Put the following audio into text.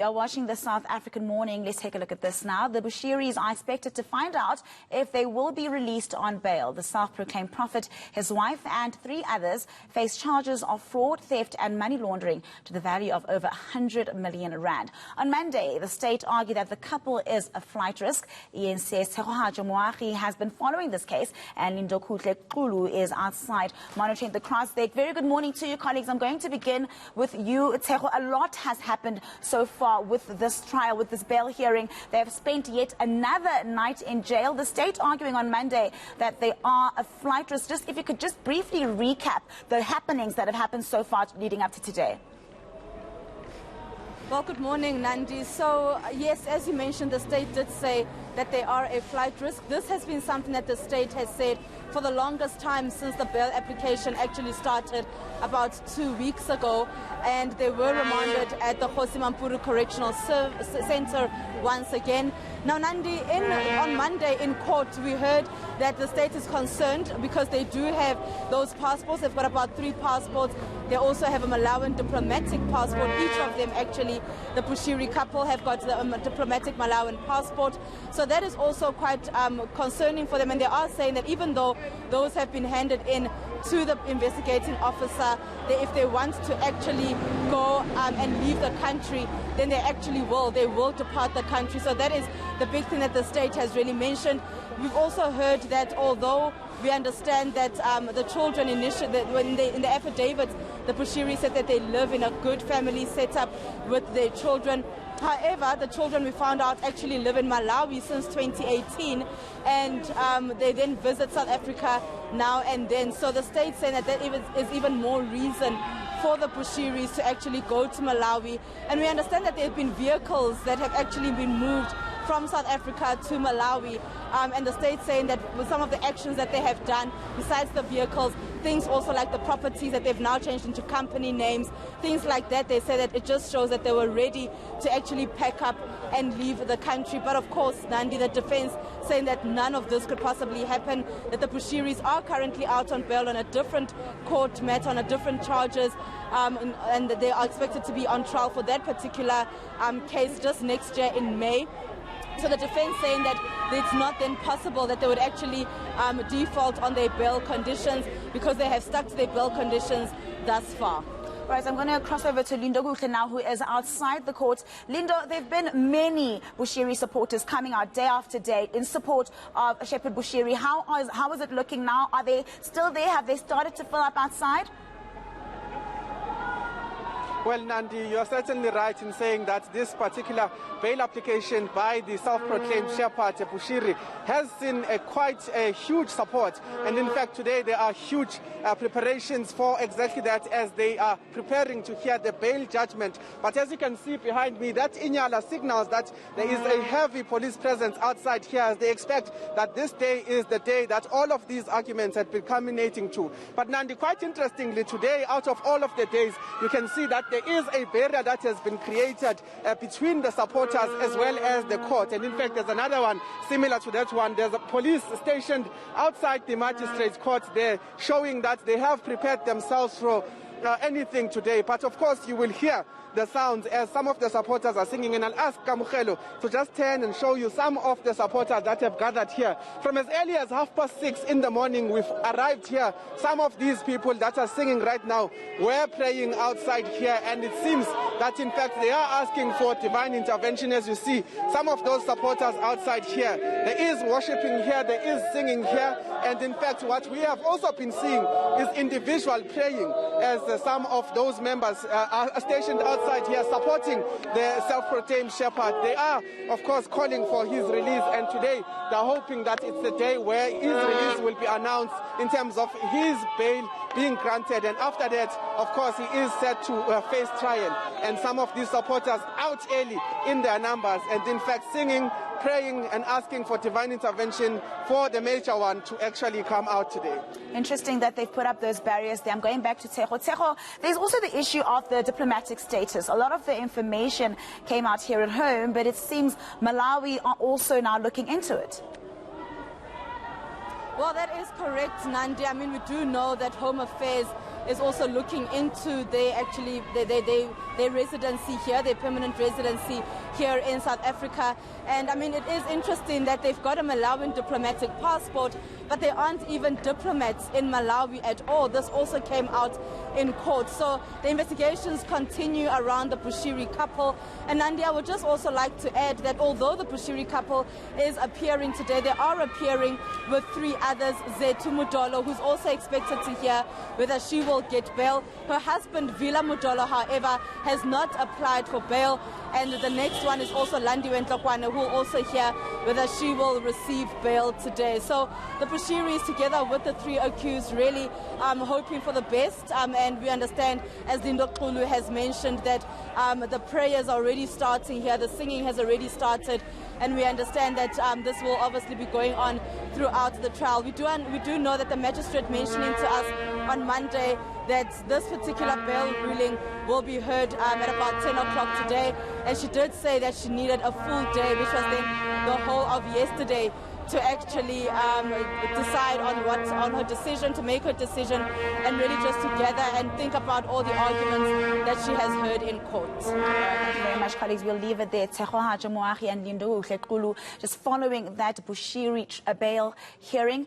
We are watching the South African morning. Let's take a look at this now. The Bushiris are expected to find out if they will be released on bail. The self-proclaimed prophet, his wife and 3 others face charges of fraud, theft and money laundering to the value of over 100 million rand. On Monday, the state argued that the couple is a flight risk. eNCA Tshegohaco Moagi has been following this case, and Lindokuhle Xulu is outside monitoring the cross-stake. Very good morning to you, colleagues. I'm going to begin with you, Tshegohaco. A lot has happened so far with this trial, with this bail hearing. They have spent yet another night in jail. The state arguing on Monday that they are a flight risk. Just if you could just briefly recap the happenings that have happened so far leading up to today. Well, good morning, Nandi. So, yes, as you mentioned, the state did say that they are a flight risk. This has been something that the state has said for the longest time since the bail application actually started about 2 weeks ago. And they were remanded at the Khosimampuru Correctional Center once again. Now, Nandi, on Monday in court, we heard that the state is concerned because they do have those passports. They've got about 3 passports. They also have a Malawian diplomatic passport. Each of them, actually, the Bushiri couple have got the diplomatic Malawian passport. So that is also quite concerning for them. And they are saying that even though those have been handed in to the investigating officer, if they want to actually go and leave the country, then they actually will. They will depart the country. So that is the big thing that the state has really mentioned. We've also heard that although we understand that the children initially, in the affidavits, the Bushiri said that they live in a good family setup with their children. However, the children, we found out, actually live in Malawi since 2018, and they then visit South Africa now and then. So the state saying that is even more reason for the Bushiris to actually go to Malawi. And we understand that there have been vehicles that have actually been moved from South Africa to Malawi, and the state saying that with some of the actions that they have done, besides the vehicles, things also like the properties that they've now changed into company names, things like that, they say that it just shows that they were ready to actually pack up and leave the country. But of course, Nandi, the defense saying that none of this could possibly happen, that the Bushiris are currently out on bail on a different court matter, on a different charges, and they are expected to be on trial for that particular case just next year in May. So the defense saying that it's not then possible that they would actually default on their bail conditions because they have stuck to their bail conditions thus far. Right, I'm going to cross over to Lindokuhle now, who is outside the court. Lindo, there have been many Bushiri supporters coming out day after day in support of Shepherd Bushiri. How is it looking now? Are they still there? Have they started to fill up outside? Well, Nandi, you are certainly right in saying that this particular bail application by the self-proclaimed Shepherd Bushiri has seen quite a huge support. And in fact, today there are huge preparations for exactly that as they are preparing to hear the bail judgment. But as you can see behind me, that Inyala signals that there is a heavy police presence outside here as they expect that this day is the day that all of these arguments had been culminating to. But Nandi, quite interestingly, today, out of all of the days, you can see that there is a barrier that has been created between the supporters as well as the court. And in fact, there's another one similar to that one. There's a police stationed outside the magistrate's court there, showing that they have prepared themselves for anything today. But of course, you will hear the sounds as some of the supporters are singing. And I'll ask Kamukhelo to just turn and show you some of the supporters that have gathered here. From as early as 6:30 in the morning, we've arrived here. Some of these people that are singing right now were praying outside here, and it seems that in fact they are asking for divine intervention. As you see, some of those supporters outside here, there is worshiping here, there is singing here, and in fact what we have also been seeing is individual praying as some of those members are stationed outside here supporting the self-proclaimed Shepherd. They are, of course, calling for his release, and today they're hoping that it's the day where his release will be announced in terms of his bail being granted. And after that, of course, he is set to face trial. And some of these supporters out early in their numbers and in fact singing, praying and asking for divine intervention for the major one to actually come out today. Interesting that they've put up those barriers there. I'm going back to Tshegohaco. There's also the issue of the diplomatic status. A lot of the information came out here at home, but it seems Malawi are also now looking into it. Well, that is correct, Nandi. I mean, we do know that Home Affairs is also looking into, they their residency here, their permanent residency here in South Africa. And I mean, it is interesting that they've got a Malawian diplomatic passport, but they aren't even diplomats in Malawi at all. This also came out in court. So the investigations continue around the Bushiri couple. And Nandi, I would just also like to add that although the Bushiri couple is appearing today, they are appearing with 3 others. Zethu Mudolo, who's also expected to hear whether she will get bail. Her husband, Vila Mudolo, however, has not applied for bail. And the next one is also Landiwe Ntlokwane, who will also hear whether she will receive bail today. So the Bushiris, together with the 3 accused, really hoping for the best. And we understand, as Lindokuhle has mentioned, that the prayers are already starting here, the singing has already started, and we understand that this will obviously be going on throughout the trial. We do know that the magistrate mentioning to us on Monday that this particular bail ruling will be heard at about 10 o'clock today, and she did say that she needed a full day, which was then the whole of yesterday, to actually decide on her decision, to make her decision, and really just to gather and think about all the arguments that she has heard in court. Thank you very much, colleagues. We'll leave it there. Tshegohaco, Moagi and Lindokuhle, just following that Bushiri bail hearing.